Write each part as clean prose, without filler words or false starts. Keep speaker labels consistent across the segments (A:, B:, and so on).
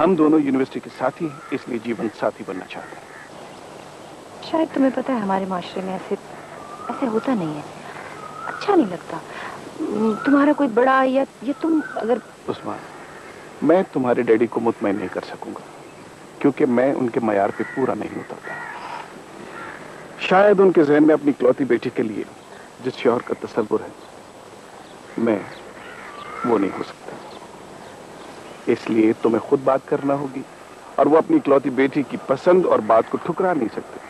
A: हम दोनों यूनिवर्सिटी के साथी हैं, इसलिए जीवन साथी बनना चाहते हैं।
B: शायद तुम्हें पता है हमारे माशरे में ऐसे होता नहीं है, अच्छा नहीं लगता। तुम्हारा कोई बड़ा या तुम अगर
A: उस्मान, मैं तुम्हारे डैडी को मुतमईन नहीं कर सकूंगा क्योंकि मैं उनके मयार पे पूरा नहीं उतरता। शायद उनके जहन में अपनी इकलौती बेटी के लिए जिस शौहर का तसव्वुर है, मैं वो नहीं हो सकता। इसलिए तुम्हें खुद बात करना होगी और वो अपनी इकलौती बेटी की पसंद और बात को ठुकरा नहीं सकते।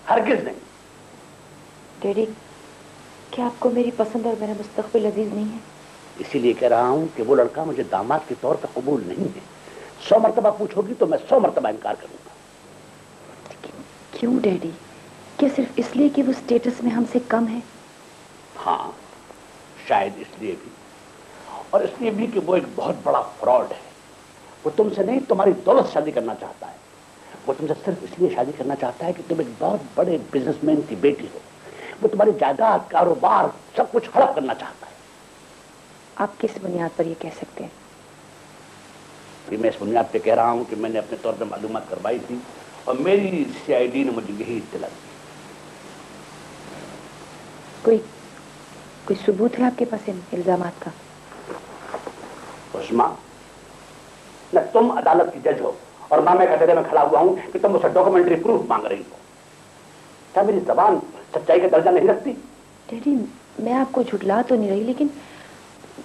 C: हरगिज नहीं।
B: डैडी, क्या आपको मेरी पसंद और मेरा मुस्तकबिल अजीज नहीं है?
C: इसीलिए कह रहा हूं कि वो लड़का मुझे दामाद के तौर पर कबूल नहीं है। 100 मरतबा पूछोगी तो मैं 100 मरतबा इनकार करूंगा।
B: क्यों डैडी? क्या सिर्फ इसलिए कि वो स्टेटस में हमसे कम है?
C: हाँ, शायद इसलिए भी, और इसलिए भी कि वो एक बहुत बड़ा फ्रॉड है। वो तुमसे नहीं, तुम्हारी दौलत से शादी करना चाहता है। वो तुमसे सिर्फ इसलिए शादी करना चाहता है कि तुम एक बहुत बड़े बिजनेसमैन की बेटी हो। वो तुम्हारी जायदाद, कारोबार, सब कुछ हड़प करना चाहता है।
B: आप किस बुनियाद पर ये कह सकते हैं?
C: मैं इस बुनियाद पे कह रहा हूं कि मैंने अपने तौर पे मालूमात करवाई थी और मेरी CID ने मुझे यही इत्तला दी।
B: कोई सबूत है आपके पास इन इल्जामात का?
C: उस्मा, न तुम अदालत की जज हो और ना मैं कटहरे में खड़ा हुआ हूं कि तुम मुझसे डॉक्यूमेंट्री प्रूफ मांग रही हो। क्या मेरी जबान सच्चाई का दर्जा नहीं रखती?
B: डैडी, मैं आपको झुठला तो नहीं रही, लेकिन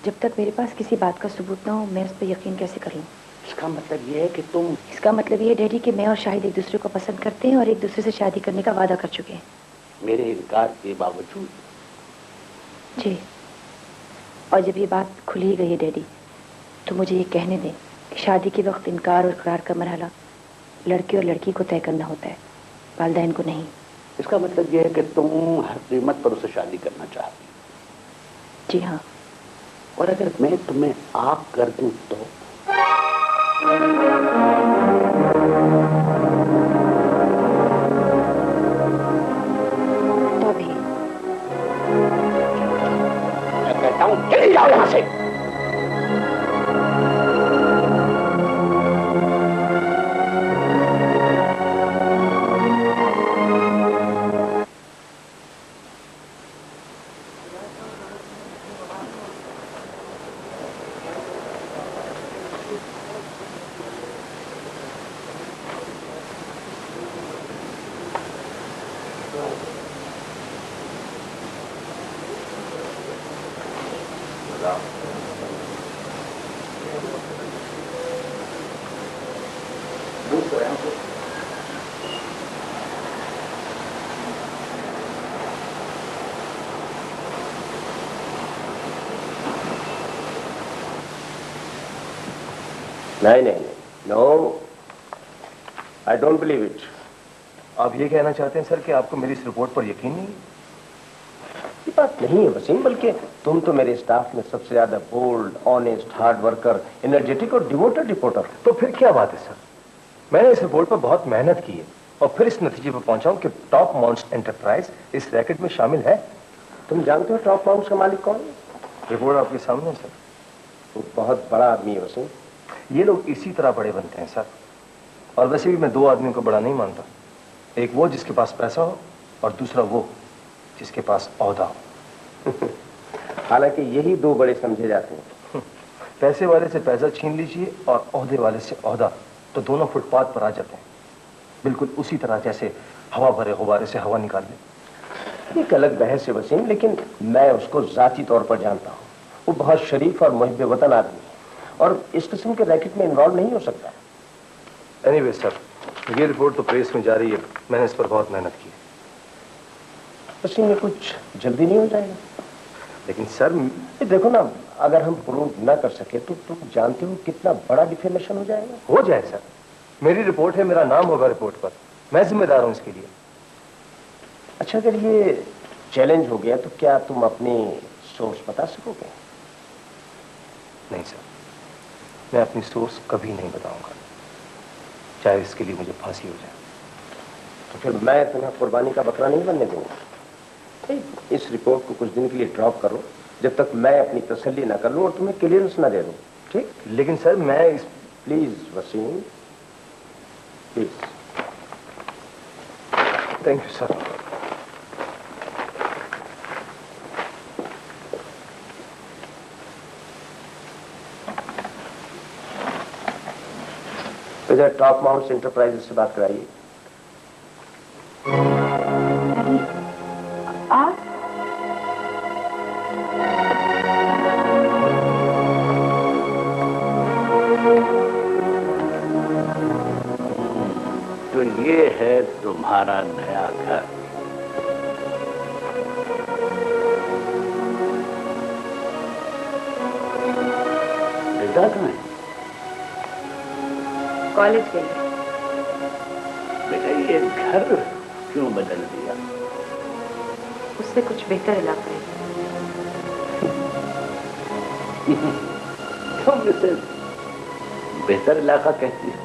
B: जब तक मेरे पास किसी बात का सबूत ना हो, मैं उस पर यकीन कैसे कर लूं?
C: इसका मतलब ये है कि तुम...
B: इसका मतलब ये है डैडी कि मैं और शाहिद एक दूसरे को पसंद करते हैं और एक दूसरे से शादी करने का वादा कर चुके हैं।
C: मेरे इनकार के बावजूद?
B: जी, और जब ये बात खुल ही गई है डैडी, तो मुझे ये कहने दें कि शादी के वक्त इनकार और इकरार का मरहला लड़के और लड़की को तय करना होता है, वालिदैन को नहीं।
C: इसका मतलब ये है कि तुम हर कीमत पर उससे शादी करना चाहती हो?
B: जी हाँ।
C: और अगर मैं तुम्हें आग कर दूं तो?
B: तभी
C: मैं कहता हूं चले जाओ यहां से। नहीं, no, I don't believe it.
D: आप ये कहना चाहते हैं सर कि आपको मेरी इस रिपोर्ट पर यकीन नहीं?
C: ये बात नहीं है वसीम, बल्कि तुम तो मेरे स्टाफ में सबसे ज्यादा bold, honest, hard worker, energetic और डिवोटेड रिपोर्टर।
D: तो फिर क्या बात है सर? मैंने इस रिपोर्ट पर बहुत मेहनत की है और फिर इस नतीजे पर पहुंचा हूं कि टॉप माउंट्स एंटरप्राइज इस रैकेट में शामिल है।
C: तुम जानते हो टॉप माउंट्स का मालिक कौन है?
D: रिपोर्ट आपके सामने है सर।
C: वो बहुत बड़ा आदमी है वसीम।
D: ये लोग इसी तरह बड़े बनते हैं सर। और वैसे भी मैं दो आदमियों को बड़ा नहीं मानता, एक वो जिसके पास पैसा हो और दूसरा वो जिसके पास ओहदा हो।
C: हालांकि यही दो बड़े समझे जाते हैं।
D: पैसे वाले से पैसा छीन लीजिए और ओहदे वाले से ओहदा, तो दोनों फुटपाथ पर आ जाते हैं, बिल्कुल उसी तरह जैसे हवा भरे गुब्बारे से हवा निकाल ले।
C: एक अलग बहस है वसीम, लेकिन मैं उसको जाती तौर पर जानता हूँ। वो बहुत शरीफ और मुहिब वतन आदमी है और इस किस्म के रैकेट में इन्वॉल्व नहीं हो सकता।
D: एनीवे सर, ये रिपोर्ट तो प्रेस में जा रही है, मैंने इस पर बहुत मेहनत की है।
C: वसीम, में कुछ जल्दी नहीं हो जाएगा?
D: लेकिन सर
C: देखो ना, अगर हम प्रूव ना कर सके तो तुम जानते हो कितना बड़ा डिफेमेशन हो जाएगा।
D: हो जाए सर, मेरी रिपोर्ट है, मेरा नाम होगा रिपोर्ट पर, मैं जिम्मेदार हूं इसके लिए।
C: अच्छा, अगर ये चैलेंज हो गया तो क्या तुम अपनी सोर्स बता सकोगे?
D: नहीं सर, मैं अपनी सोर्स कभी नहीं बताऊंगा, चाहे इसके लिए मुझे फांसी हो जाए।
C: तो फिर मैं तुम्हें कुर्बानी का बकरा नहीं बनने दूंगा। इस रिपोर्ट को कुछ दिन के लिए ड्रॉप करो, जब तक मैं अपनी तसल्ली ना कर लूं और तुम्हें क्लियरेंस ना दे दूं, ठीक?
D: लेकिन सर मैं
C: Please, Wasim. Please.
D: Thank you, sir.
C: इधर टॉप माउंट्स इंटरप्राइजेज से बात कराइए।
B: आप?
C: तो ये है तुम्हारा नया घर। बेटा कहाँ है?
B: कॉलेज गई।
C: बेटा ये घर क्यों बदल दिया?
B: उससे कुछ बेहतर इलाका है।
C: तुम इसे बेहतर इलाका कहती हो?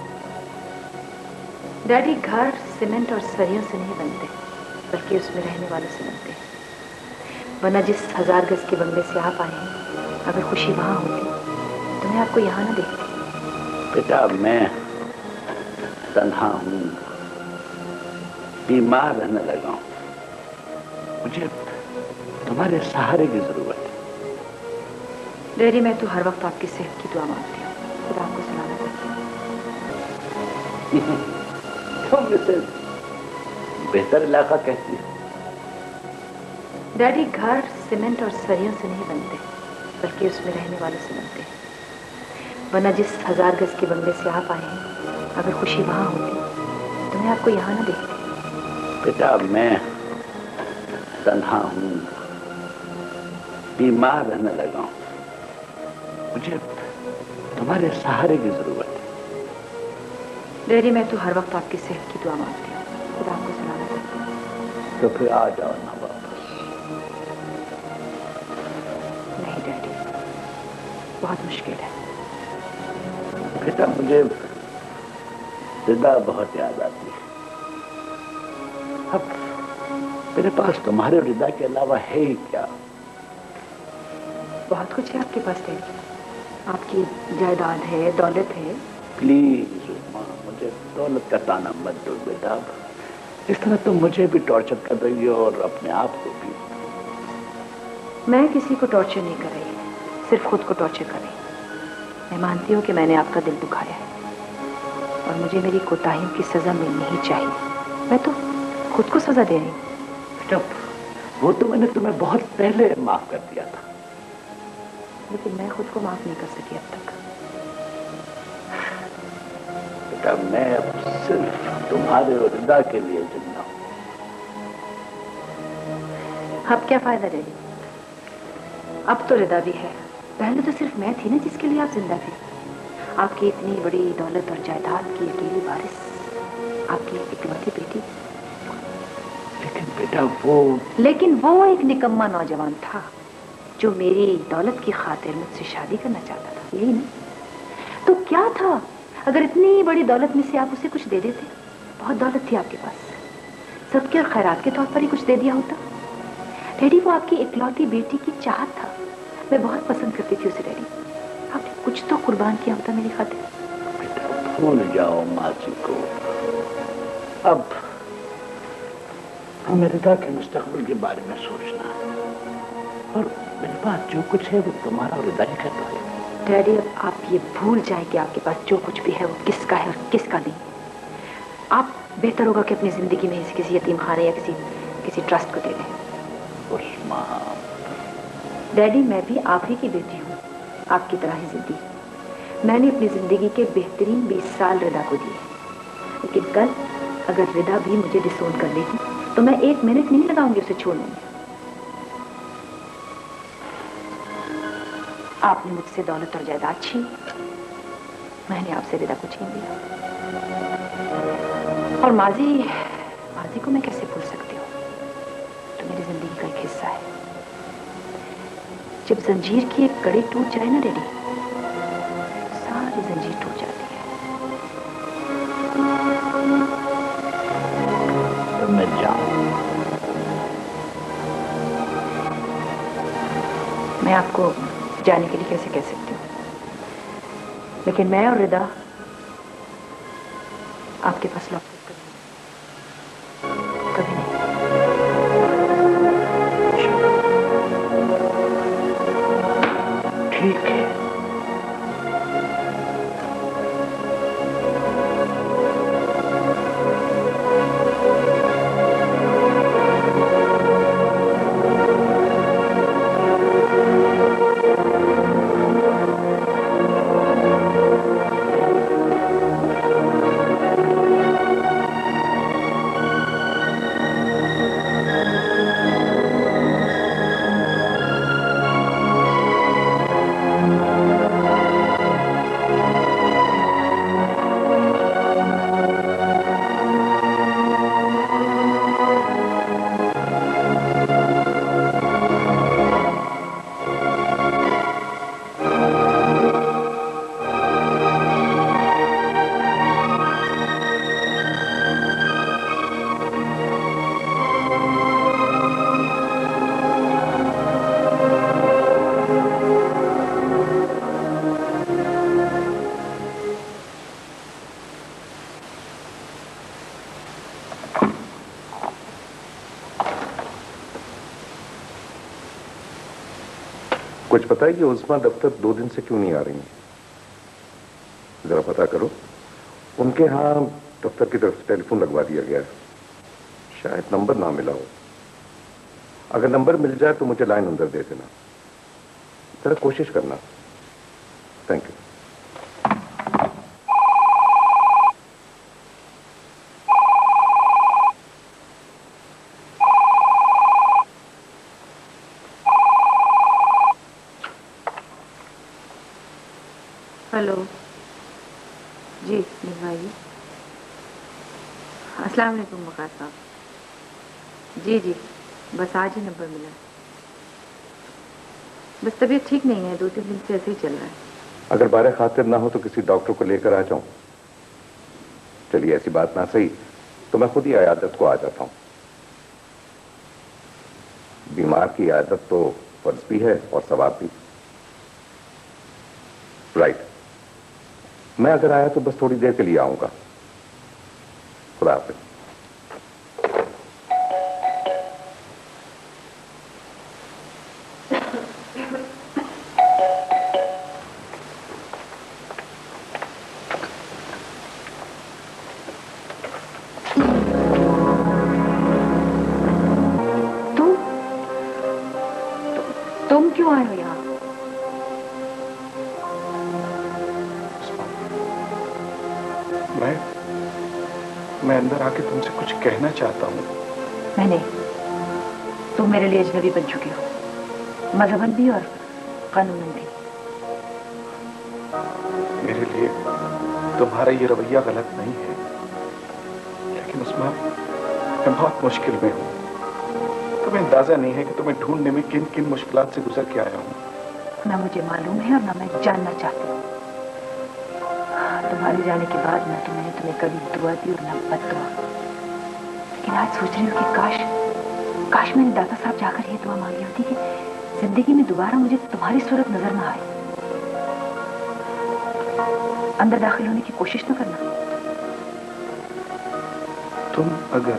B: डैडी, घर सीमेंट और सरियों से नहीं बनते, बल्कि उसमें रहने वालों से बनते हैं। वरना जिस 1000 गज के बंगले से आप आए हैं, अगर खुशी वहां होती तो मैं आपको यहाँ ना देखती।
C: बेटा मैं तन्हा हूं, बीमार रहने लगा हूं, मुझे तुम्हारे सहारे की जरूरत है।
B: डैडी, मैं तो हर वक्त आपकी सेहत की दुआ मांगती हूँ। खुदा आपको सलामत रखे।
C: तुम इसे बेहतर इलाका कहती हो?
B: डैडी, घर सीमेंट और सरियों से नहीं बनते, बल्कि उसमें रहने वालों से बनते हैं। वरना जिस 1000 गज के बंगले से आप आए हैं, अगर खुशी वहां होती तो मैं आपको यहाँ ना देखती।
C: बेटा मैं तन्हा हूं, बीमार रहने लगा हूं, मुझे तुम्हारे सहारे की जरूरत है।
B: डैडी, मैं तो हर वक्त आपकी सेहत की दुआ मांगती हूँ। खुदा आपको सलामत रखे।
C: तो फिर आ जाओ ना वापस।
B: नहीं डैडी, बहुत मुश्किल है।
C: बेटा मुझे रिदा बहुत याद आती है। अब मेरे पास तुम्हारे रिदा के अलावा है ही क्या?
B: बहुत कुछ है आपके पास डैडी। आपकी जायदाद है, दौलत है।
C: प्लीज माँ, मुझे दौलत का ताना मत दो बेटा। इस तरह तुम मुझे भी टॉर्चर कर रही हो और अपने आप को भी।
B: मैं किसी को टॉर्चर नहीं कर रही, सिर्फ खुद को टॉर्चर कर रही। मैं मानती हूँ कि मैंने आपका दिल दुखाया है और मुझे मेरी कोताहियों की सजा मिलनी ही चाहिए। मैं तो खुद को सजा दे रही हूँ।
C: बेटा वो तो मैंने तुम्हें बहुत पहले माफ कर दिया था,
B: लेकिन मैं खुद को माफ नहीं कर सकी अब तक।
C: बेटा मैं अब सिर्फ तुम्हारे और रिदा के लिए जिंदा हूं।
B: अब क्या फायदा डैडी? अब तो रिदा भी है। पहले तो सिर्फ मैं थी ना जिसके लिए आप जिंदा थे। आपकी इतनी बड़ी दौलत और जायदाद की अकेली वारिस, आपकी इकलौती बेटी। लेकिन वो एक निकम्मा नौजवान था जो मेरी दौलत की खातिर मुझसे शादी करना चाहता था, यही नहीं? तो क्या था अगर इतनी बड़ी दौलत में से आप उसे कुछ दे देते? बहुत दौलत थी आपके पास, सबके और खैरात के तौर पर ही कुछ दे दिया होता। डैडी, वो आपकी इकलौती बेटी की चाहत था। मैं बहुत पसंद करती थी उसे डैडी। आपने कुछ तो कुर्बान किया होता मेरी खातिर।
C: बेटा भूल जाओ माजी को। अब हमें रिदा के मुस्तकबिल के बारे में सोचना है और मेरे पास जो कुछ है वो तुम्हारा और रिदा ही का तो है।
B: डैडी, अब आप ये भूल जाए कि आपके पास जो कुछ भी है वो किसका है और किसका नहीं। आप बेहतर होगा कि अपनी जिंदगी में इसे किसी यतीम खाने या किसी ट्रस्ट को दे दें। डैडी, मैं भी आप ही की बेटी हूँ, आपकी तरह ही जिंदगी। मैंने अपनी जिंदगी के बेहतरीन 20 साल रिदा को दिए, लेकिन कल अगर रिदा भी मुझे डिसोन कर लेगी तो मैं 1 मिनट नहीं लगाऊंगी उसे छोड़ने में। आपने मुझसे दौलत और जायदाद छीन, मैंने आपसे रिदा को छीन लिया। और माजी को मैं कैसे भूल सकती हूँ? तो मेरी जिंदगी का एक हिस्सा है। जब जंजीर की एक कड़ी टूट जाए ना डैडी, सारी जंजीर टूट जाती है।
C: तो मैं जाऊं?
B: मैं आपको जाने के लिए कैसे कह सकती हूँ, लेकिन मैं और रिदा आपके पास लौट कभी नहीं।
C: ठीक है।
A: कुछ बताइए, उस्मा दफ्तर 2 दिन से क्यों नहीं आ रही हैं? जरा पता करो। उनके यहाँ दफ्तर की तरफ से टेलीफोन लगवा दिया गया है, शायद नंबर ना मिला हो। अगर नंबर मिल जाए तो मुझे लाइन अंदर दे देना, जरा कोशिश करना। Thank you.
B: हेलो जी, निभाइए। अस्सलाम वालेकुम वक़ार साहब। जी जी, बस आज ही नंबर मिला। बस तबीयत ठीक नहीं है, 2-3 दिन से ऐसे ही चल रहा है।
A: अगर बारे खातिर ना हो तो किसी डॉक्टर को लेकर आ जाऊं। चलिए ऐसी बात ना सही तो मैं खुद ही इयादत को आ जाता हूं। बीमार की इयादत तो फर्ज भी है और सवाब भी। राइट, मैं अगर आया तो बस थोड़ी देर के लिए आऊंगा। खुदा हाफिज़।
B: तुम क्यों आए हो यहाँ?
A: मैं अंदर आके तुमसे कुछ कहना चाहता हूँ।
B: नहीं, तुम मेरे लिए अजनबी बन चुके हो, मजहबन भी और कानूनन भी।
A: मेरे लिए तुम्हारा ये रवैया गलत नहीं है, लेकिन उसमें मैं बहुत मुश्किल में हूँ। तुम्हें अंदाजा नहीं है कि तुम्हें ढूंढने में किन किन मुश्किलात से गुजर के आया हूँ।
B: ना मुझे मालूम है और ना मैं जानना चाहती हूँ। तुम्हारे जाने के बाद ना तो मैंने तुम्हें कभी दुआ दी और ना बद्दुआ। लेकिन आज सोच रही हूँ कि काश मैंने दाता साहब जाकर ये दुआ मांगी होती कि जिंदगी में दोबारा मुझे तुम्हारी सूरत नजर ना आए। अंदर दाखिल होने की कोशिश न करना।
A: तुम अगर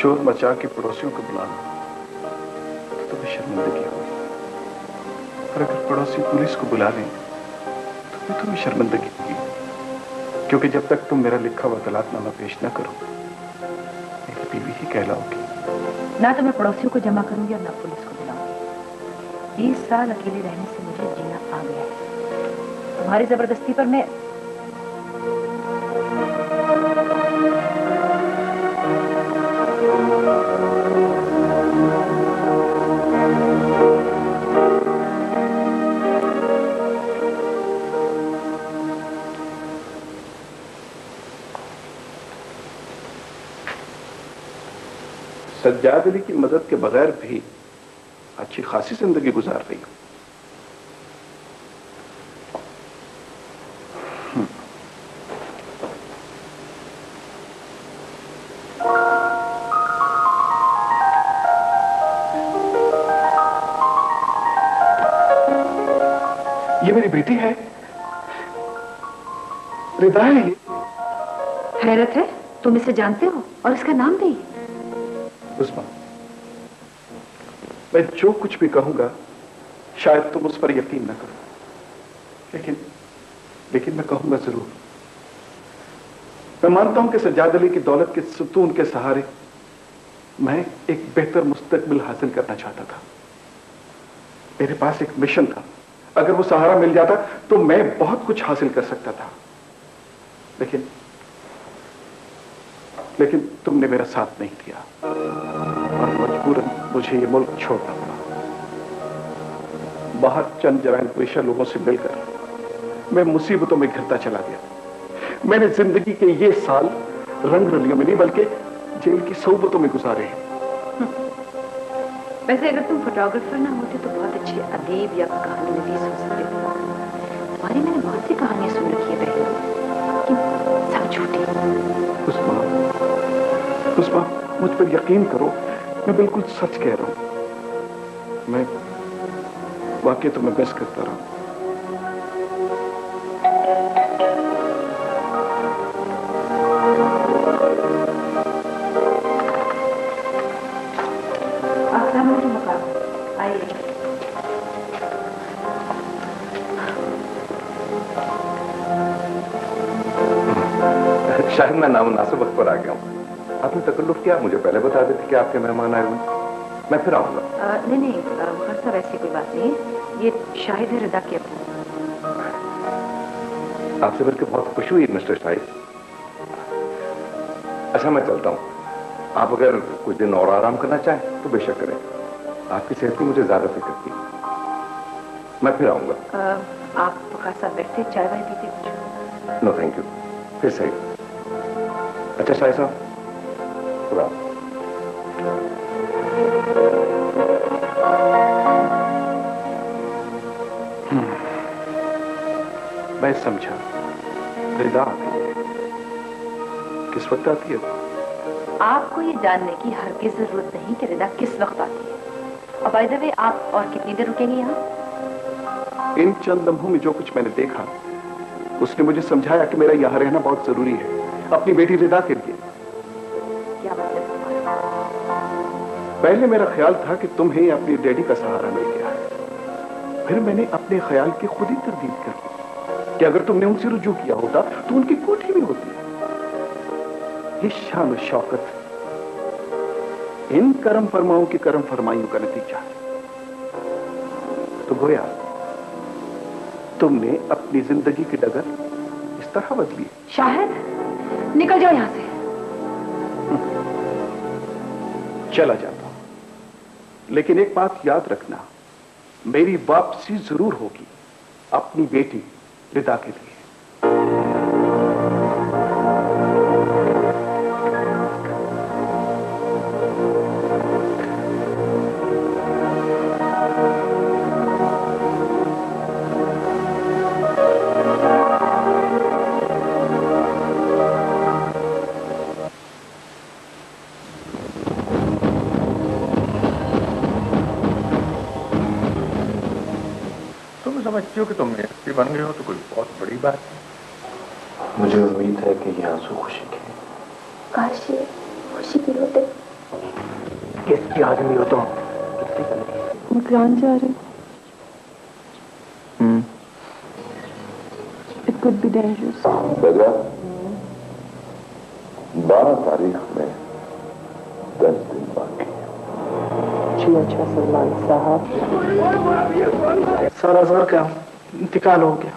A: शोर मचा के पड़ोसियों को बुलाना तो तुम्हें शर्मिंदगी होगी, और अगर पड़ोसी पुलिस को बुला लें तो तुम्हें शर्मिंदगी होगी, क्योंकि जब तक तुम मेरा लिखा हुआ तलाकनामा पेश न करो मेरी बीवी ही कहलाओगी।
B: ना तो मैं पड़ोसियों को जमा करूंगी और ना पुलिस को बुलाऊंगी। 20 साल अकेले रहने से मुझे जीना आ गया है। तुम्हारी जबरदस्ती पर मैं
A: सज्जाद अली की मदद के बगैर भी अच्छी खासी जिंदगी गुजार रही हूं। ये मेरी बेटी है, रिदा है ये।
B: हैरत है, तुम इसे जानते हो और इसका नाम भी।
A: उस्मा, मैं जो कुछ भी कहूंगा शायद तुम उस पर यकीन न करो, लेकिन मैं कहूंगा जरूर। मैं मानता हूं कि सज्जाद अली की दौलत के सुतून के सहारे मैं एक बेहतर मुस्तकबिल हासिल करना चाहता था। मेरे पास एक मिशन था, अगर वो सहारा मिल जाता तो मैं बहुत कुछ हासिल कर सकता था, लेकिन तुमने मेरा साथ नहीं दिया और मजबूरन मुझे ये मुल्क छोड़ना पड़ा। बाहर चंद जराइम पेशा लोगों से मिलकर मैं मुसीबतों में घिरता चला गया। मैंने जिंदगी के ये साल रंग रलियों में नहीं बल्कि जेल की सोबतों में गुजारे हैं।
B: वैसे अगर तुम फोटोग्राफर ना होते तो बहुत अच्छे अदीब या कहानी नवीस हो सकते थे। तुम्हारी मैंने बहुत सी कहानियां सुन रखी है पहले, लेकिन सब झूठी।
A: उस्मा, मुझ पर यकीन करो, मैं बिल्कुल सच कह रहा हूं। मैं वाकई तुम्हें मिस करता रहा।
E: शायद मैं नामुनासिब वक्त पर आ गया हूँ। आपने तकल्लुफ किया, मुझे पहले बता देते कि आपके मेहमान आए हुए। मैं फिर आऊंगा।
B: नहीं मुखर साहब, ऐसी कोई बात नहीं। ये शाहिद है रिदा के अपने।
E: आपसे मिलकर बहुत खुशी हुई मिस्टर शाहिद। अच्छा, मैं चलता हूँ। आप अगर कुछ दिन और आराम करना चाहें तो बेशक करें। आपकी सेहत की मुझे ज्यादा फिक्र थी। मैं फिर आऊंगा।
B: आप मुखर साहब बैठते, चाय वाय पीते कुछ?
E: नो थैंक यू, फिर सही। अच्छा शाहिद साहब, खुदा।
A: मैं समझा, रिदा आती है। किस वक्त आती है?
B: आपको ये जानने की हरगिज़ जरूरत नहीं कि रिदा किस वक्त आती है। और बाय द वे, आप और कितनी देर रुकेंगे यहाँ?
A: इन चंद लम्हों में जो कुछ मैंने देखा, उसने मुझे समझाया कि मेरा यहाँ रहना बहुत जरूरी है, अपनी बेटी रिदा के लिए।
B: क्या मतलब?
A: पहले मेरा ख्याल था कि तुम्हें अपनी डैडी का सहारा मिल गया है। फिर मैंने अपने ख्याल की खुद ही तरदीद कर दी कि अगर तुमने उनसे रुजू किया होता तो उनकी कोठी भी होती। ये शान और शौकत इन करम फरमाओं की करम फरमाइयों का नतीजा है। तो गोया तुमने अपनी जिंदगी की डगर इस तरह बदली।
B: शाहिद, निकल जाओ यहां से।
A: चला जाता हूं, लेकिन एक बात याद रखना, मेरी वापसी जरूर होगी अपनी बेटी रिदा के लिए।
E: समझती हो कि तुम एसपी बन गए हो तो कोई बहुत बड़ी बात है।
D: मुझे उम्मीद है कि ये आंसू खुशी के।
B: काश ये खुशी के होते।
D: किसकी आदमी हो तुम?
B: मुकरान जा रहे। It could be dangerous.
E: 12 तारीख में 10 दिन बाकी।
B: जी अच्छा सलमान साहब,
F: सारा सर का इंतकाल हो गया।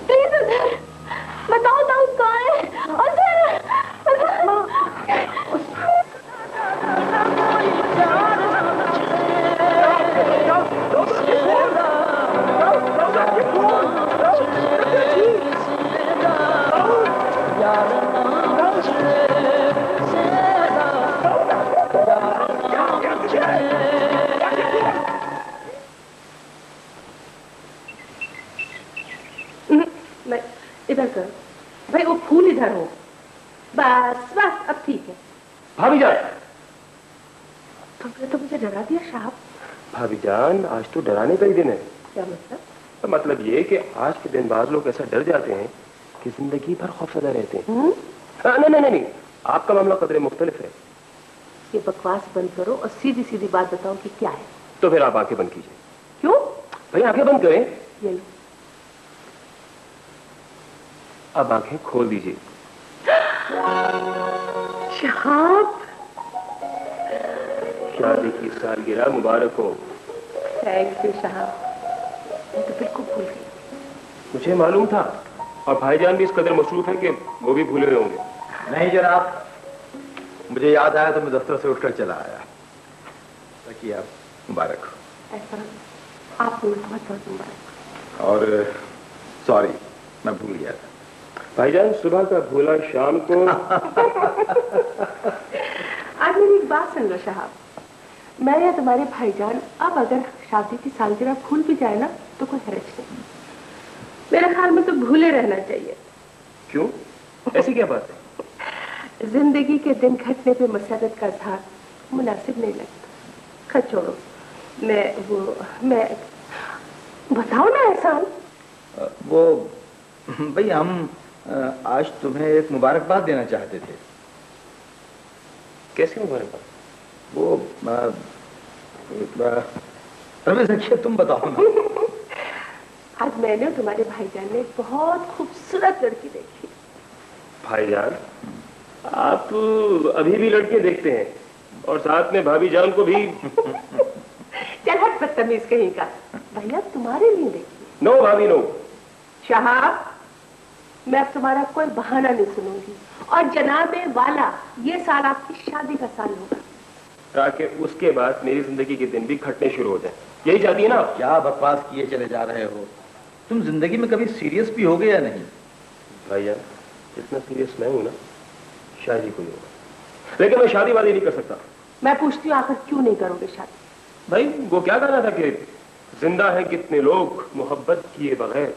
B: प्लीज उधर बताओ दाऊद कहाँ है? इधर कर भाई, वो फूल इधर हो। बस बस, अब ठीक है।
D: भाभी जान,
B: तुमने तो मुझे डरा दिया साहब।
D: भाभी जान, आज तो डराने का ही दिन है।
B: क्या मतलब?
D: تو مطلب یہ کہ آج کے دن بعض لوگ ایسا ڈر جاتے ہیں کہ زندگی بھر خوفزدہ رہتے ہیں. نہیں, آپ کا معاملہ قدرے مختلف ہے.
G: یہ بکواس بند کرو اور سیدھی سیدھی بات بتاؤ کہ کیا ہے.
D: تو پھر آپ آنکھیں بند کیجیے.
G: کیوں؟
D: بھائی آنکھیں بند کریں.
G: یہ لو.
D: اب آنکھیں کھول دیجیے.
G: شہاب،
D: شادی کی سالگرہ مبارک ہو.
G: تھینک یو شہاب، میں تو بالکل بھول گئی.
D: مجھے معلوم تھا، اور بھائی جان بھی اس قدر مصروف ہیں کہ وہ بھی بھولے ہوئے ہوں گے.
H: نہیں جناب، مجھے یاد آیا تو میں دفتر سے اٹھ کر چلا آیا. باقی آپ مبارک ہو.
G: ایسا آپ کو بہت بہت مبارک.
H: اور سوری، میں بھول گیا تھا.
D: بھائی جان صبح کا بھولا شام کو.
G: آج میری ایک بات سن لو شہاب، میں یا تمہارے بھائی جان اب اگر شادی کی سالگرہ بھول بھی جائے نا تو کوئی حرج نہیں. میرے خیال میں تو بھولے رہنا چاہیے.
D: کیوں؟ ایسی کیا بات ہے؟
G: زندگی کے دن گھٹنے پہ مسرت کا اظہار مناسب نہیں لگتا. خیر چھوڑو، میں بتاؤ نا احسان.
H: وہ بھئی ہم آج تمہیں ایک مبارکباد دینا چاہتے تھے.
D: کیسی مبارکباد؟
H: وہ رمیش رکھیے، تم بتاؤ نا.
G: آج میں نے تمہارے بھائی جان نے ایک بہت خوبصورت لڑکی دیکھی.
D: بھائی جان آپ ابھی بھی لڑکے دیکھتے ہیں اور ساتھ میں بھابھی جان کو بھی.
G: چل ہٹ بدتمیز کہیں کا. بھیا تمہارے لیے دیکھی.
D: نو بھابھی نو.
G: شہاب، میں اب تمہارا کوئی بہانہ نہیں سنوں گی، اور جناب والا یہ سال آپ کی شادی کا سال ہوگا،
D: تاکہ اس کے بعد میری زندگی کے دن بھی کھٹنے شروع ہو جائیں. یہی چاہتی ہے نا؟
H: کیا بکواس کیے چلے جا رہے ہو. تم زندگی میں کبھی سیریس بھی ہو گے یا نہیں؟
D: بھائی جان جتنا سیریس میں ہوں نا، شادی کوئی ہوگا، لیکن میں شادی وادی نہیں کر سکتا.
G: میں پوچھتی ہوں آخر کیوں نہیں کرو گے شادی؟
D: بھائی وہ کیا کہنا تھا کہ زندہ ہیں کتنے لوگ محبت کیے بغیر،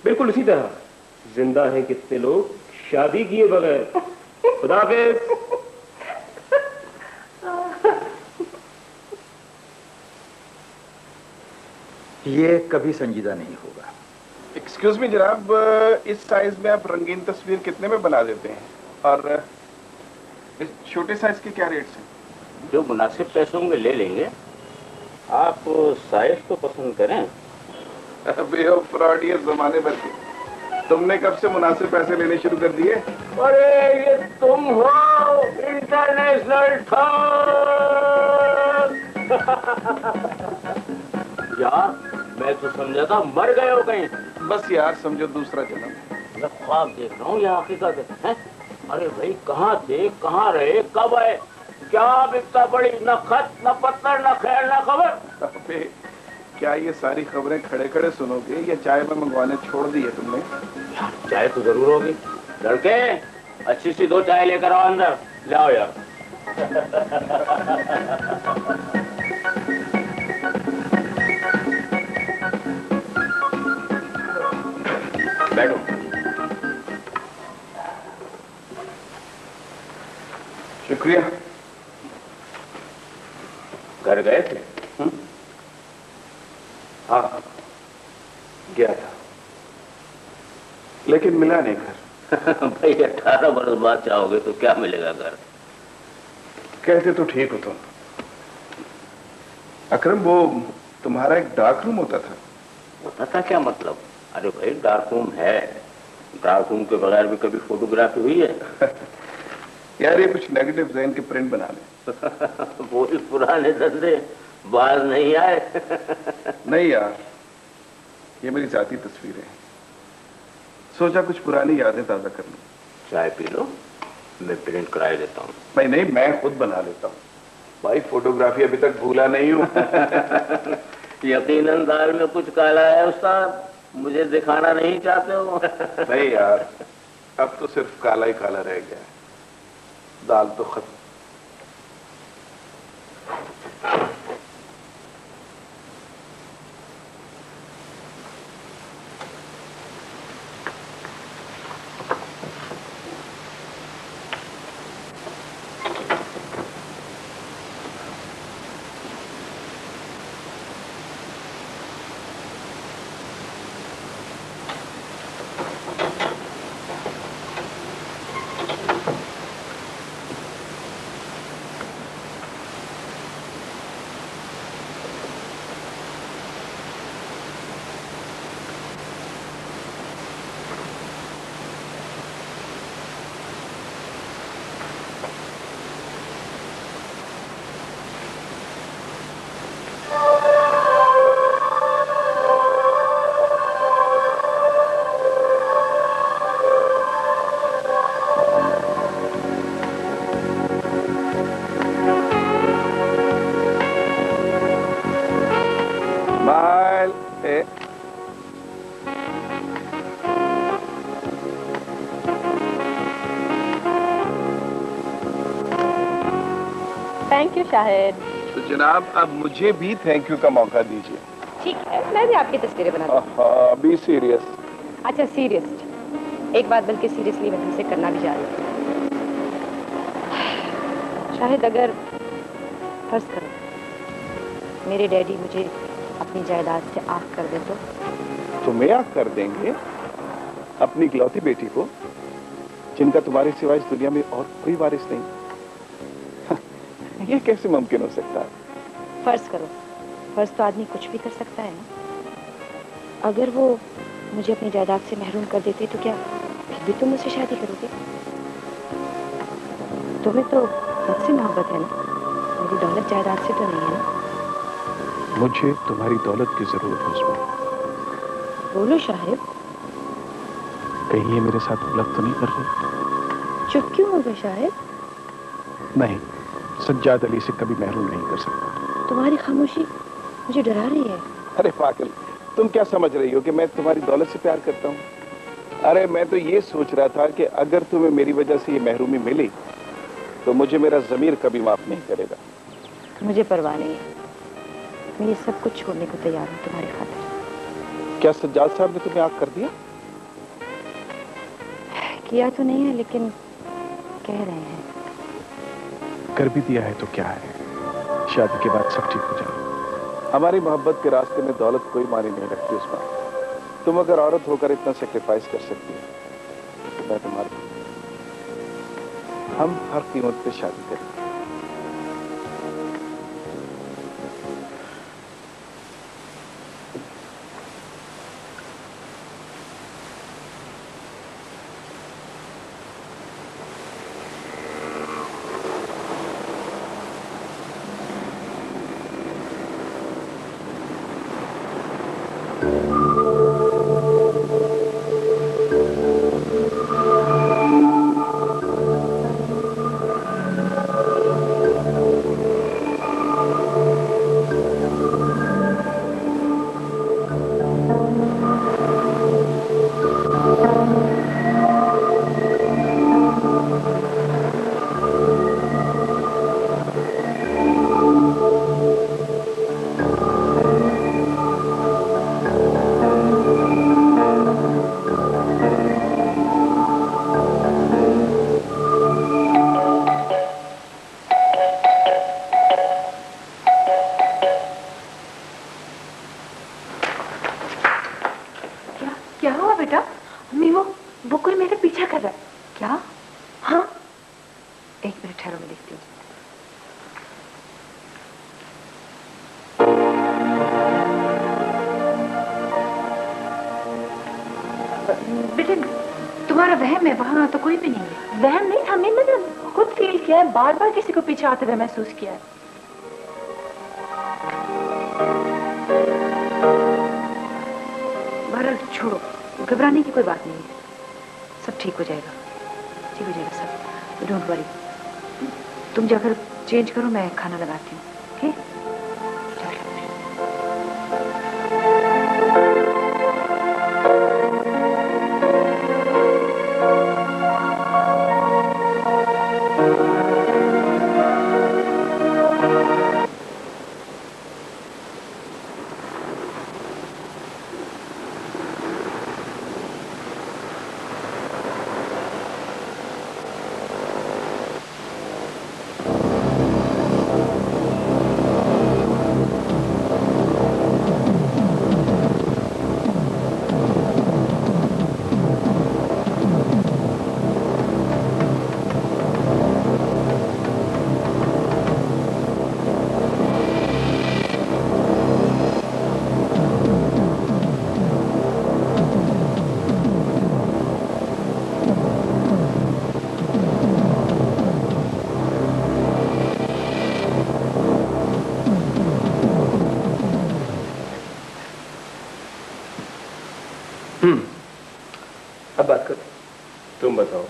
D: بالکل اسی طرح زندہ ہیں کتنے لوگ شادی کیے بغیر. خدا حافظ.
H: یہ کبھی سنجیدہ نہیں ہوگا.
A: ایکسکیوز می جناب، اس سائز میں آپ رنگین تصویر کتنے میں بنا دیتے ہیں؟ اور اس چھوٹے سائز کے کیا ریٹس ہیں؟
C: جو مناسب پیسوں میں لے لیں گے. آپ سائز تو پسند کریں.
A: بے فراڈ، یہ زمانے بھر کے. تم نے کب سے مناسب پیسے لینے شروع کر دیے؟
C: ارے یہ تم ہو انٹرنیشنل یار، میں تو سمجھا تھا مر گئے ہو کہیں.
A: بس یار سمجھو دوسرا جنم.
C: میں خواب دیکھ رہا ہوں، یہ حقیقت ہے. ارے بھائی کہاں تھے، کہاں رہے، کب آئے، کیا بکتا پڑی، نہ خط نہ پتر نہ خیر نہ خبر.
A: کیا یہ ساری خبریں کھڑے کھڑے سنو گے یا چائے میں منگوانے چھوڑ دی ہے تم نے؟
C: چائے تو ضرور ہوگی. لڑکے اچھی سی 2 چائے لے کر آؤ اندر. لاؤ یار. بیٹھو.
A: شکریہ.
C: گھر گئے تھے؟
A: ہاں گیا تھا، لیکن ملا نہیں گھر.
C: بھائی 18 برس بعد چاہو گے تو کیا ملے گا گھر.
A: کہتے تو ٹھیک ہو تم. اکرم، وہ تمہارا ایک ڈارک روم ہوتا تھا.
C: ہوتا تھا کیا مطلب؟ ارے بھائی ڈارک روم ہے. ڈارک روم کے بغیر بھی کبھی فوٹوگرافی ہوئی ہے؟
A: یار یہ کچھ نیگیٹو ذہن کے پرنٹ بنا لیں.
C: وہی پرانے دھندے باز نہیں آئے.
A: نہیں یار، یہ میری ذاتی تصویر ہے. سوچا کچھ پرانی یادیں تازہ کر لوں.
C: چائے پی لو، میں پرنٹ کرائے دیتا ہوں.
A: نہیں، میں خود بنا لیتا ہوں. بھائی فوٹوگرافی ابھی تک بھولا نہیں ہوں.
C: یقیناً دال میں کچھ کالا ہے استاد، مجھے دکھانا نہیں چاہتے ہو.
A: نہیں یار، اب تو صرف کالا ہی کالا رہ گیا ہے، دال تو ختم.
B: Thank you Shahid.
A: तो जनाब अब मुझे भी थैंक यू का मौका दीजिए।
B: ठीक है, मैं भी आपकी तस्वीरें बना दूँ।
A: Be serious.
B: अच्छा सीरियस, एक बात बल्कि सीरियसली मैं तुमसे करना भी जा रही हूँ। शाहिद अगर फर्ज करो मेरे डैडी मुझे अपनी जायदाद से आग कर दे तो?
A: तुम्हें आग कर देंगे? अपनी इकलौती बेटी को, जिनका तुम्हारे सिवाय इस दुनिया में और कोई वारिस नहीं? ये कैसे मुमकिन हो सकता है?
B: फर्ज करो, फर्ज तो आदमी कुछ भी कर सकता है ना। अगर वो मुझे अपनी जायदाद से महरूम कर देते तो क्या फिर भी तुम मुझसे शादी करोगे? तुम्हें तो मुझसे मोहब्बत है ना, मेरी दौलत जायदाद से तो नहीं है ना?
A: मुझे तुम्हारी दौलत की जरूरत है उस्मा।
B: बोलो शाहिद।
A: कहीं ये मेरे साथ गलत तो नहीं कर रही?
B: चुप क्यों हो गए शाहिद?
A: नहीं, सज्जाद अली से कभी महरूम नहीं कर सकता।
B: तुम्हारी खामोशी मुझे डरा रही है।
A: अरे पागल, तुम क्या समझ रही हो कि मैं तुम्हारी दौलत से प्यार करता हूँ? अरे मैं तो ये सोच रहा था कि अगर तुम्हें मेरी वजह से ये महरूमी मिली तो मुझे मेरा ज़मीर कभी माफ नहीं करेगा।
B: मुझे परवाह नहीं है, मैं ये सब कुछ छोड़ने को तैयार हूँ तुम्हारी खातिर।
A: क्या सज्जाद साहब ने तुम्हें आग कर दिया?
B: किया तो नहीं है लेकिन कह रहे हैं।
A: कर भी दिया है तो क्या है, शादी के बाद सब ठीक हो जाए। हमारी मोहब्बत के रास्ते में दौलत कोई मानी नहीं रखती उस्मा। तुम अगर औरत होकर इतना सेक्रीफाइस कर सकती हो तो मैं तुम्हारे, हम हर कीमत पे शादी करेंगे।
B: बार बार किसी को पीछे आते हुए महसूस किया है। बहरहाल छोड़ो, घबराने की कोई बात नहीं है, सब ठीक हो जाएगा, ठीक हो जाएगा सब। डोंट वरी, तुम जाकर चेंज करो, मैं खाना लगाती हूँ। ठीक?
D: अब बात करो। तुम बताओ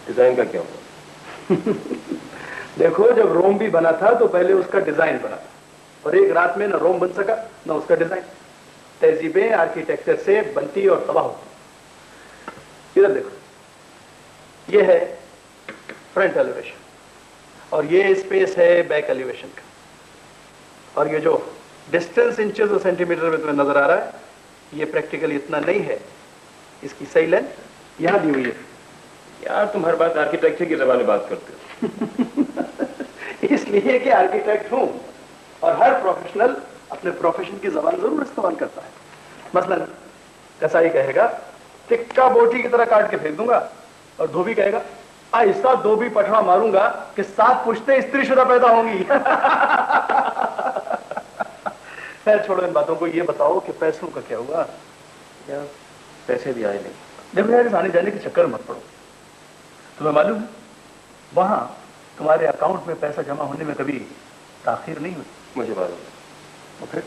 D: डिजाइन का क्या हुआ?
F: देखो, जब रोम भी बना था तो पहले उसका डिजाइन बना था, और एक रात में न रोम बन सका न उसका डिजाइन। तहजीबें आर्किटेक्चर से बनती और तबाह होती। इधर देखो, यह है फ्रंट एलिवेशन, اور یہ اسپیس ہے بیک ایلیویشن کا. اور یہ جو ڈسٹینس انچز اور سینٹی میٹر میں تمہیں نظر آ رہا ہے یہ پریکٹیکلی اتنا نہیں ہے. اس کی صحیح لینتھ یہاں دی ہوئی ہے.
D: یار تم ہر بات آرکیٹیکچر کی زبان میں بات کرتے ہو.
F: اس لیے کہ آرکیٹیکٹ ہوں اور ہر پروفیشنل اپنے پروفیشن کی زبان ضرور استعمال کرتا ہے. مثلا کسائی کہے گا ٹکا بوٹی کی طرح کاٹ کے پھینک دوں گا, اور دھوبی کہے گا ایسا دھوبی پٹھا ماروں گا کہ 7 پشتیں استری شدہ پیدا ہوں گی. خیر چھوڑو ان باتوں کو, یہ بتاؤ کہ پیسوں کا کیا ہوا؟
D: یار پیسے بھی آئے نہیں.
F: دیکھو یار, اس آنے جانے کے چکر مت پڑو. تمہیں معلوم ہے وہاں تمہارے اکاؤنٹ میں پیسہ جمع ہونے میں کبھی تاخیر نہیں ہوئی.
D: مجھے معلوم ہے.
F: تو پھر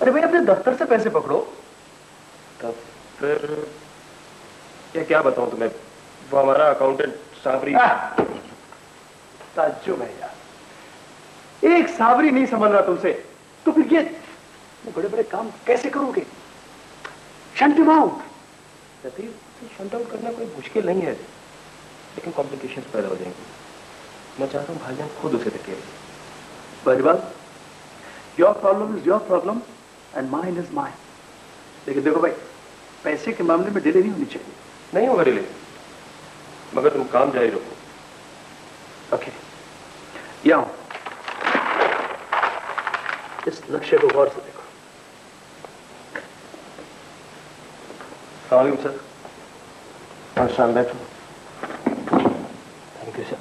F: ارے بھائی اپنے دفتر سے پیسے پکڑو.
D: دفتر کیا بتاؤں تمہیں, وہ ہمارا اکاؤنٹنٹ صابری.
F: تعجب ہے یار, ایک صابری نہیں سمجھ رہا تم سے, تو پھر یہ بڑے بڑے کام کیسے کرو گے؟ Shunt out.
D: شنٹ آؤٹ کرنا کوئی مشکل نہیں ہے, لیکن کمپلیکیشن پیدا ہو جائیں گے. میں چاہتا ہوں بھائی جان خود اسے دیکھے.
F: بڑی بات, your problem is your problem and mine is mine. لیکن دیکھو بھائی, پیسے کے معاملے میں ڈیلے نہیں ہونی چاہیے.
D: نہیں ہوگا ڈیلے, مگر تم کام جاری رکھو.
F: اوکے, یہ اس نقشے کو غور سے دیکھو.
D: السلام علیکم سر.
C: السلام بیٹھو.
D: Thank you sir.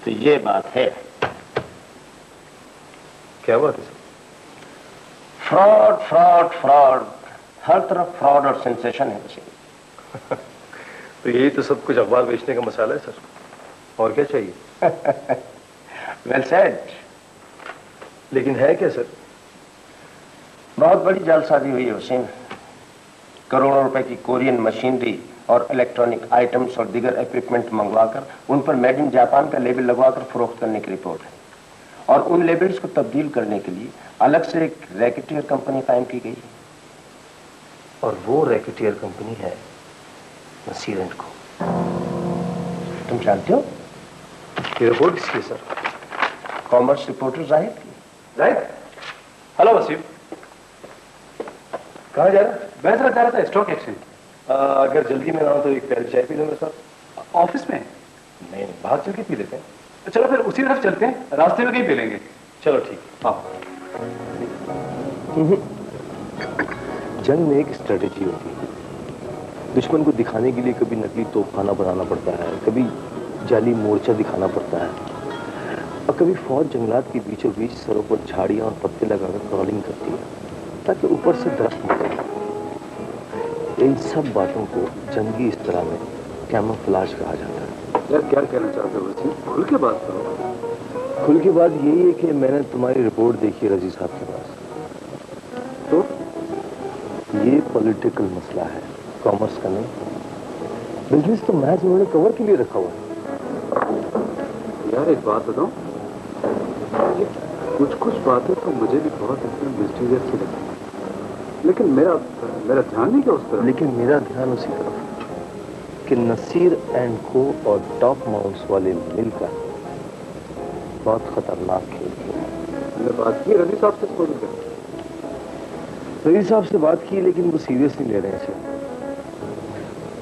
C: تو یہ بات ہے.
D: کیا بات ہے سر؟
C: فراڈ فراڈ فراڈ, ہر طرف فراڈ اور سینسیشن ہے وسیم.
D: تو یہی تو سب کچھ اخبار بیچنے کا مسئلہ ہے سر, اور کیا چاہیے؟
C: Well said.
D: لیکن ہے کیا سر؟
C: بہت بڑی جعل سازی ہوئی ہے وسیم. کروڑوں روپے کی کورین مشینری اور الیکٹرانک آئٹمس اور دیگر اکوپمنٹ منگوا کر ان پر میڈ ان جاپان کا لیبل لگوا کر فروخت کرنے کی رپورٹ ہے. اور ان لیبلز کو تبدیل کرنے کے لیے الگ سے ایک ریکیٹیئر کمپنی قائم کی گئی ہے.
D: اور وہ ریکیٹیئر کمپنی ہے نصیر اینڈ کو.
C: تم جانتے ہو
D: یہ رپورٹ کس کی سر؟
C: کامرس رپورٹر زاہد کی.
F: رائٹ. ہلو وسیم,
D: کہاں جا رہا ہے؟
F: میں ذرا چاہ رہا تھا اسٹاک ایکسچینج.
D: اگر جلدی میں نہ ہو تو ایک پیاری چائے پی لوں گا سر.
F: آفس میں؟
D: نہیں, باہر چل کے پی لیتے ہیں.
F: چلو پھر اسی طرف چلتے ہیں, راستے میں کہیں پی لیں گے.
D: چلو ٹھیک.
F: ہاں.
D: جنگ میں ایک اسٹریٹجی ہوتی ہے. دشمن کو دکھانے کے لیے کبھی نقلی توپ خانہ بنانا پڑتا ہے, کبھی جعلی مورچہ دکھانا پڑتا ہے, اور کبھی فوج جنگلات کے بیچوں بیچ سروں پر جھاڑیاں اور پتے لگا کر کرالنگ کرتی ہے تاکہ اوپر سے درخت ملے. ان سب باتوں کو جنگی اصطلاح میں کیموفلاج کہا جاتا ہے.
E: یار کیا کہنا چاہتے ہو وسیم, کھل کے بات کرو.
D: کھل کی بات یہی ہے کہ میں نے تمہاری رپورٹ دیکھی ہے رضی صاحب کے پاس.
E: تو
D: یہ پولیٹیکل مسئلہ ہے, کامرس کا نہیں. بزنس تو محض انہوں نے کور کے لیے رکھا ہوا ہے.
E: یار ایک بات بتاؤں, کچھ باتیں تو مجھے بھی بہت مسٹیریس سی لگتی ہیں, لیکن میرا دھیان نہیں کیا اس طرف.
D: لیکن میرا دھیان اسی طرف کہ نصیر اینڈ کو اور ٹاپ ماؤنٹس والے مل کر بہت خطرناک کھیل کھیلا.
E: میں نے بات کی رضی صاحب سے, بول کر
D: رضی صاحب سے بات کی, لیکن وہ سیریس نہیں لے رہے ہیں.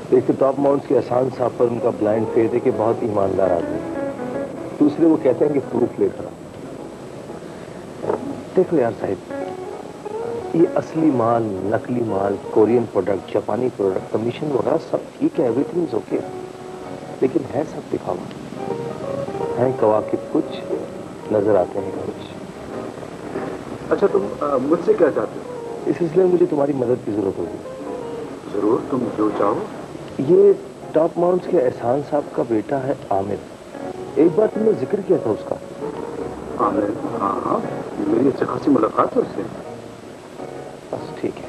D: ایک تو ٹاپ ماؤنٹس کے احسان صاحب پر ان کا بلائنڈ فیتھ ہے کہ بہت ایماندار آدمی ہے. دوسرے وہ کہتے ہیں کہ پروف لے کر. دیکھو یار صاحب, یہ اصلی مال, نقلی مال, کورین پروڈکٹ, جاپانی پروڈکٹ, کمیشن وغیرہ سب ٹھیک ہے, ایوری تھنگ از اوکے, لیکن ہے سب دکھاوا. ہیں کواکب کچھ, نظر آتے ہیں کچھ.
E: اچھا تم مجھ سے کیا چاہتے ہو؟
D: اس سلسلے میں مجھے تمہاری مدد کی ضرورت ہوگی.
E: ضرور, تم جو چاہو.
D: یہ ٹاپ ماؤنٹس کے احسان صاحب کا بیٹا ہے عامر. ایک بار تم نے ذکر کیا تھا اس کا.
E: عامر؟ ہاں ہاں, میری اچھی خاصی ملاقات ہے اس سے.
D: بس ٹھیک ہے.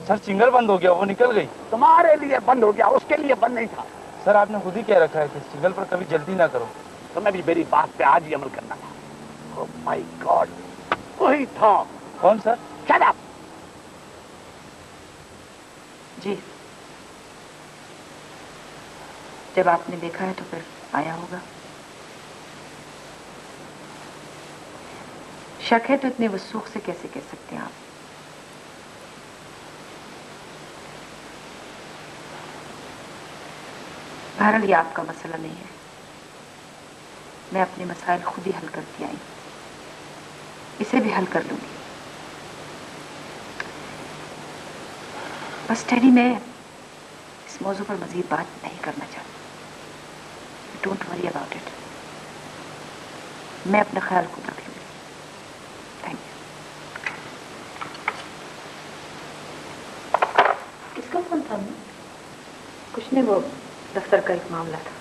I: सर सिग्नल बंद हो गया, वो निकल गई।
C: तुम्हारे लिए बंद हो गया, उसके लिए बंद नहीं था।
I: सर आपने खुद ही कह रखा है कि सिग्नल पर कभी जल्दी ना करो।
C: तुम्हें भी मेरी बात पे आज ही अमल करना था। ओह माय गॉड, वही था।
I: कौन सर?
C: Shut up.
B: जी, जब आपने देखा है तो फिर आया होगा। शक है तो इतने वसूख से कैसे कह सकते हैं आप? बहरहाल ये आपका मसला नहीं है, मैं अपने मसाइल खुद ही हल करती आई, इसे भी हल कर लूंगी। बस डैडी, मैं इस मौजू पर मजीद बात नहीं करना चाहती। डोंट वरी अबाउट इट, मैं अपना ख्याल खुद रख लूंगी। Thank you. किसका फोन था? कुछ नहीं, वो दफ्तर का एक मामला था।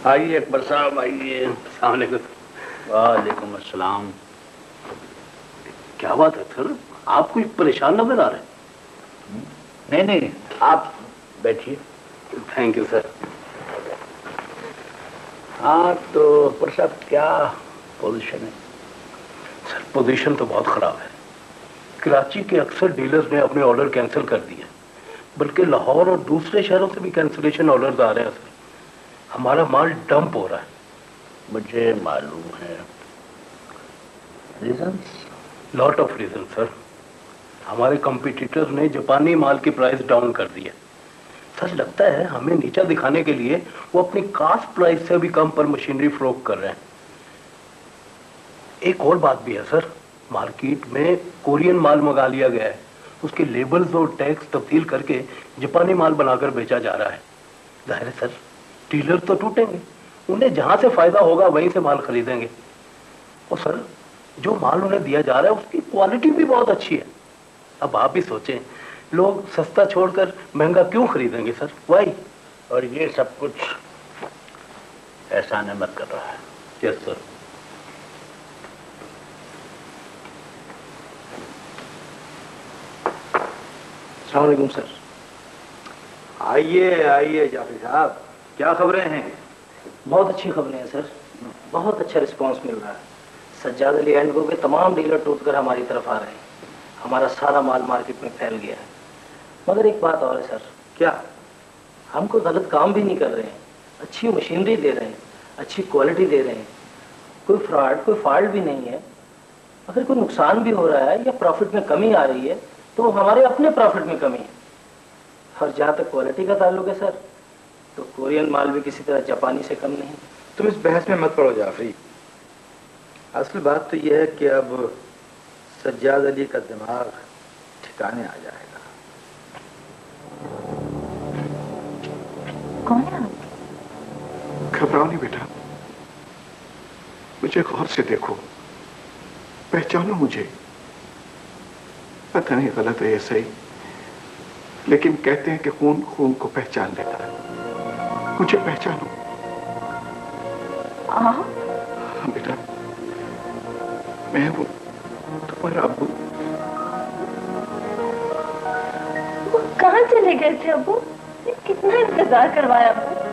C: आइए अकबर साहब, आइए। अस्सलाम वालेकुम। वालेकुम अस्सलाम। क्या बात है सर, आप कोई परेशान नजर आ रहे हैं? नहीं नहीं, आप बैठिए। Thank you sir. हाँ तो अकबर साहब, क्या पोजीशन है? सर पोजीशन तो बहुत खराब है। कराची के अक्सर डीलर्स ने अपने ऑर्डर कैंसिल कर दिए, बल्कि लाहौर और दूसरे शहरों से भी कैंसिलेशन ऑर्डर्स आ रहे हैं सर। हमारा माल डंप हो रहा है। मुझे मालूम है। Reasons? Lot of reason sir. हमारे कॉम्पिटिटर्स ने जापानी माल की प्राइस डाउन कर दी है। सर लगता है हमें नीचा दिखाने के लिए वो अपनी कास्ट प्राइस से भी कम पर मशीनरी फरोख्त कर रहे हैं। एक और बात भी है सर, मार्केट में कोरियन माल मंगा लिया गया है, उसके लेबल्स और टैक्स तब्दील करके जापानी माल बनाकर बेचा जा रहा है। जाहिर है सर, डीलर तो टूटेंगे, उन्हें जहां से फायदा होगा वहीं से माल खरीदेंगे। और सर जो माल उन्हें दिया जा रहा है उसकी क्वालिटी भी बहुत अच्छी है। अब आप भी सोचें, लोग सस्ता छोड़कर महंगा क्यों खरीदेंगे सर? वाई? और ये सब कुछ एहसान अहमद कर रहा है। Yes sir.
H: अस्सलाम वालेकुम सर। आइए आइए जाफरी साहब, क्या खबरें हैं?
J: बहुत अच्छी खबरें हैं सर, बहुत अच्छा रिस्पांस मिल रहा है। सज्जाद अली एंड को के तमाम डीलर टूट कर हमारी तरफ आ रहे हैं। हमारा सारा माल मार्केट में फैल गया है। मगर एक बात और है सर।
H: क्या?
J: हम कोई गलत काम भी नहीं कर रहे हैं, अच्छी मशीनरी दे रहे हैं, अच्छी क्वालिटी दे रहे हैं, कोई फ्रॉड कोई फॉल्ट भी नहीं है। अगर कोई नुकसान भी हो रहा है या प्रॉफिट में कमी आ रही है तो हमारे अपने प्रॉफिट में कमी है। और जहाँ तक क्वालिटी का ताल्लुक है सर, तो कोरियन माल भी किसी तरह जापानी से कम नहीं।
H: तुम इस बहस में मत पड़ो जाफरी। असल बात तो यह है कि अब सज्जाद अली का दिमाग ठिकाने आ जाएगा।
B: कौन है आप?
A: घबराओ नहीं बेटा, मुझे गौर से देखो, पहचानो मुझे। पता नहीं गलत है या सही, लेकिन कहते हैं कि खून खून को पहचान लेता है। मुझे पहचानो। हाँ बेटा, मैं हूं तुम्हारा अब्बू।
G: वो कहाँ चले गए थे अब्बू? कितना इंतजार करवाया अब्बू?